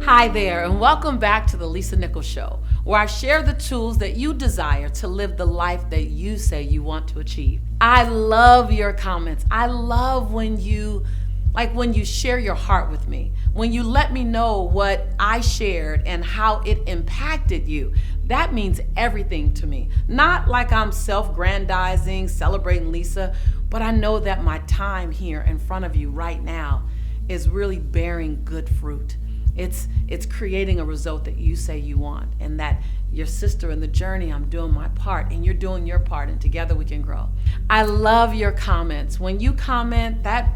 Hi there, and welcome back to the Lisa Nichols Show, where I share the tools that you desire to live the life that you say you want to achieve. I love your comments. I love when you share your heart with me, when you let me know what I shared and how it impacted you. That means everything to me. Not like I'm self-grandizing, celebrating Lisa, but I know that my time here in front of you right now is really bearing good fruit. It's creating a result that you say you want, and that your sister in the journey, I'm doing my part and you're doing your part, and together we can grow. I love your comments. When you comment, that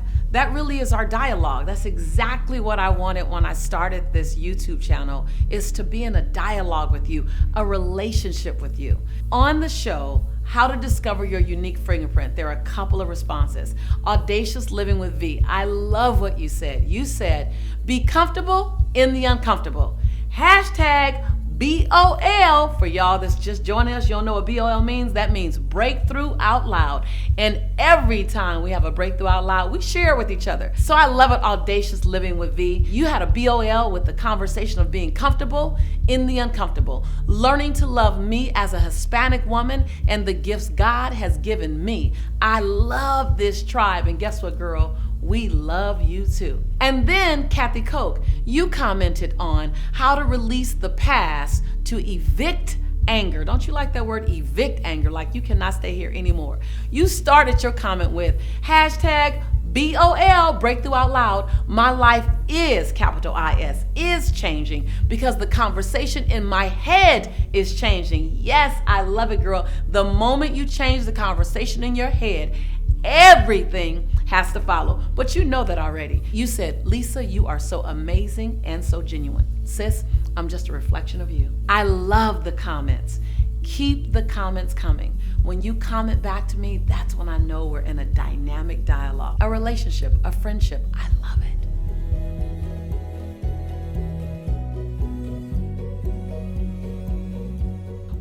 really is our dialogue. That's exactly what I wanted when I started this YouTube channel, is to be in a dialogue with you, a relationship with you. On the show, How to Discover Your Unique Fingerprint, there are a couple of responses. Audacious Living with V. I love what you said. You said, be comfortable in the uncomfortable. Hashtag BOL, for y'all that's just joining us, you don't know what BOL means? That means breakthrough out loud. And every time we have a breakthrough out loud, we share it with each other. So I love it, Audacious Living with V. You had a BOL with the conversation of being comfortable in the uncomfortable, learning to love me as a Hispanic woman and the gifts God has given me. I love this tribe, and guess what, girl? We love you too. And then Kathy Koch, you commented on how to release the past to evict anger. Don't you like that word, evict anger? Like you cannot stay here anymore. You started your comment with hashtag BOL, breakthrough out loud. My life is, capital IS, is changing because the conversation in my head is changing. Yes, I love it, girl. The moment you change the conversation in your head, everything has to follow. But you know that already. You said, Lisa, you are so amazing and so genuine. Sis, I'm just a reflection of you. I love the comments. Keep the comments coming. When you comment back to me, that's when I know we're in a dynamic dialogue, a relationship, a friendship. I love it.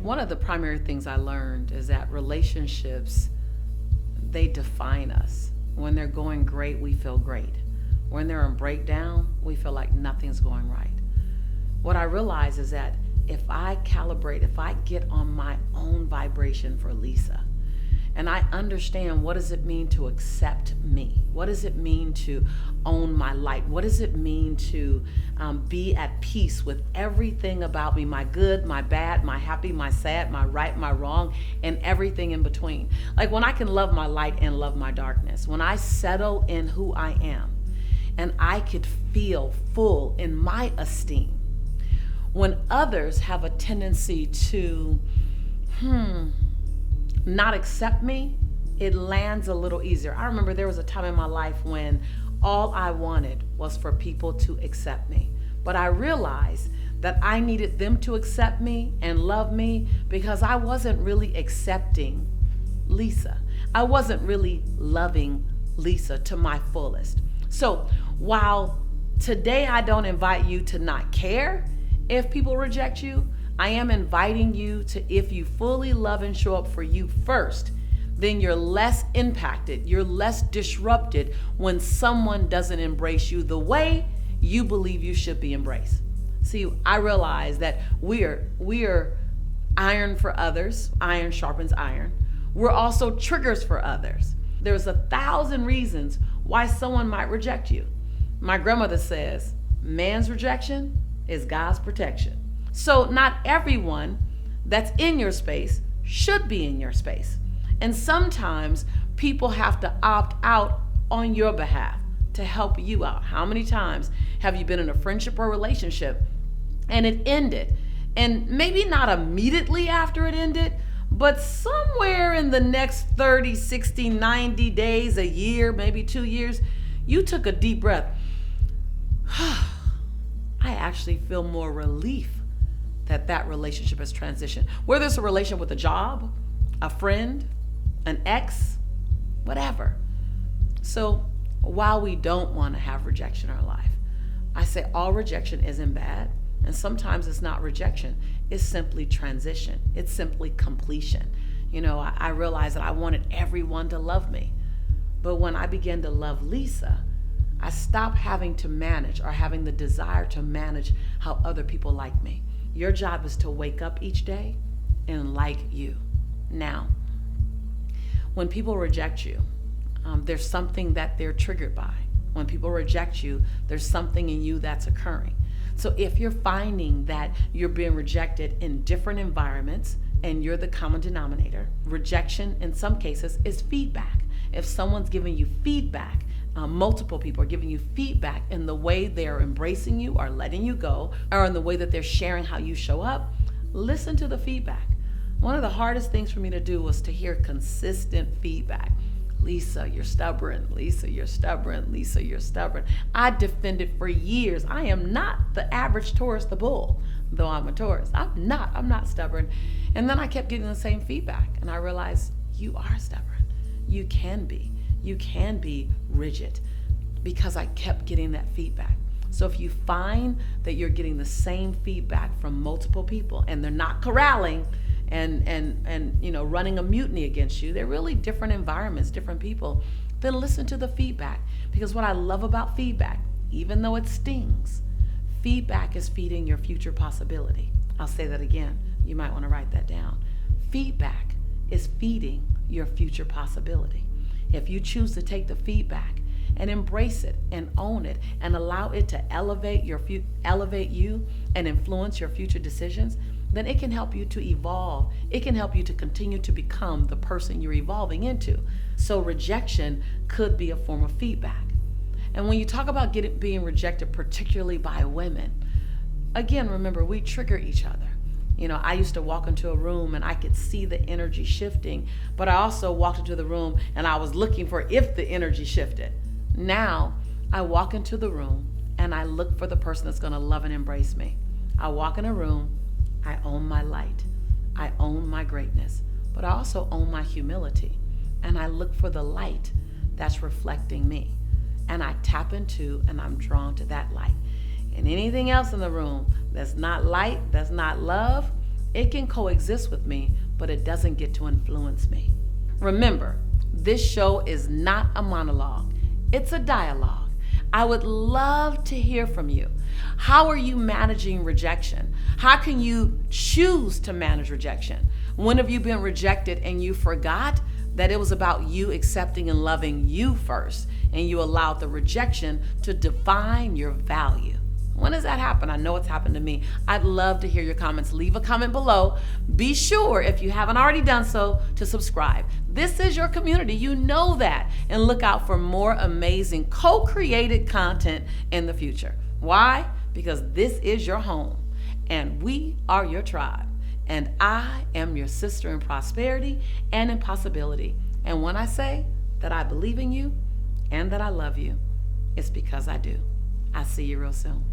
One of the primary things I learned is that relationships, they define us. When they're going great, we feel great. When they're in breakdown, we feel like nothing's going right. What I realize is that if I calibrate, if I get on my own vibration for Lisa, and I understand what does it mean to accept me? What does it mean to own my light? What does it mean to be at peace with everything about me, my good, my bad, my happy, my sad, my right, my wrong, and everything in between? Like when I can love my light and love my darkness, when I settle in who I am, and I could feel full in my esteem. When others have a tendency to, not accept me, it lands a little easier. I remember there was a time in my life when all I wanted was for people to accept me. But I realized that I needed them to accept me and love me because I wasn't really accepting Lisa. I wasn't really loving Lisa to my fullest. So while today I don't invite you to not care if people reject you, I am inviting you to, if you fully love and show up for you first, then you're less impacted, you're less disrupted when someone doesn't embrace you the way you believe you should be embraced. See, I realize that we're iron for others, iron sharpens iron. We're also triggers for others. There's 1,000 reasons why someone might reject you. My grandmother says, man's rejection is God's protection. So not everyone that's in your space should be in your space. And sometimes people have to opt out on your behalf to help you out. How many times have you been in a friendship or relationship and it ended? And maybe not immediately after it ended, but somewhere in the next 30, 60, 90 days, a year, maybe 2 years, you took a deep breath. I actually feel more relief that relationship has transitioned. Whether it's a relationship with a job, a friend, an ex, whatever. So while we don't want to have rejection in our life, I say all rejection isn't bad. And sometimes it's not rejection. It's simply transition. It's simply completion. You know, I realized that I wanted everyone to love me. But when I began to love Lisa, I stopped having to manage or having the desire to manage how other people like me. Your job is to wake up each day and like you. Now, when people reject you, there's something that they're triggered by. When people reject you, there's something in you that's occurring. So if you're finding that you're being rejected in different environments and you're the common denominator, rejection in some cases is feedback. If someone's giving you feedback, multiple people are giving you feedback in the way they're embracing you or letting you go, or in the way that they're sharing how you show up, listen to the feedback. One of the hardest things for me to do was to hear consistent feedback. Lisa, you're stubborn. Lisa, you're stubborn. Lisa, you're stubborn. I defended for years. I am not the average Taurus, the bull, though I'm a Taurus. I'm not stubborn. And then I kept getting the same feedback, and I realized you are stubborn. You can be rigid, because I kept getting that feedback. So if you find that you're getting the same feedback from multiple people and they're not corralling and running a mutiny against you, they're really different environments, different people, then listen to the feedback. Because what I love about feedback, even though it stings, feedback is feeding your future possibility. I'll say that again. You might want to write that down. Feedback is feeding your future possibility. If you choose to take the feedback and embrace it and own it and allow it to elevate you and influence your future decisions, then it can help you to evolve. It can help you to continue to become the person you're evolving into. So rejection could be a form of feedback. And when you talk about being rejected, particularly by women, again, remember, we trigger each other. I used to walk into a room and I could see the energy shifting, but I also walked into the room and I was looking for if the energy shifted. Now, I walk into the room and I look for the person that's going to love and embrace me. I walk in a room, I own my light, I own my greatness, but I also own my humility. And I look for the light that's reflecting me. And I tap into and I'm drawn to that light. And anything else in the room that's not light, that's not love, it can coexist with me, but it doesn't get to influence me. Remember, this show is not a monologue. It's a dialogue. I would love to hear from you. How are you managing rejection? How can you choose to manage rejection? When have you been rejected and you forgot that it was about you accepting and loving you first, and you allowed the rejection to define your value? When does that happen? I know it's happened to me. I'd love to hear your comments. Leave a comment below. Be sure, if you haven't already done so, to subscribe. This is your community. You know that. And look out for more amazing co-created content in the future. Why? Because this is your home and we are your tribe. And I am your sister in prosperity and in possibility. And when I say that I believe in you and that I love you, it's because I do. I'll see you real soon.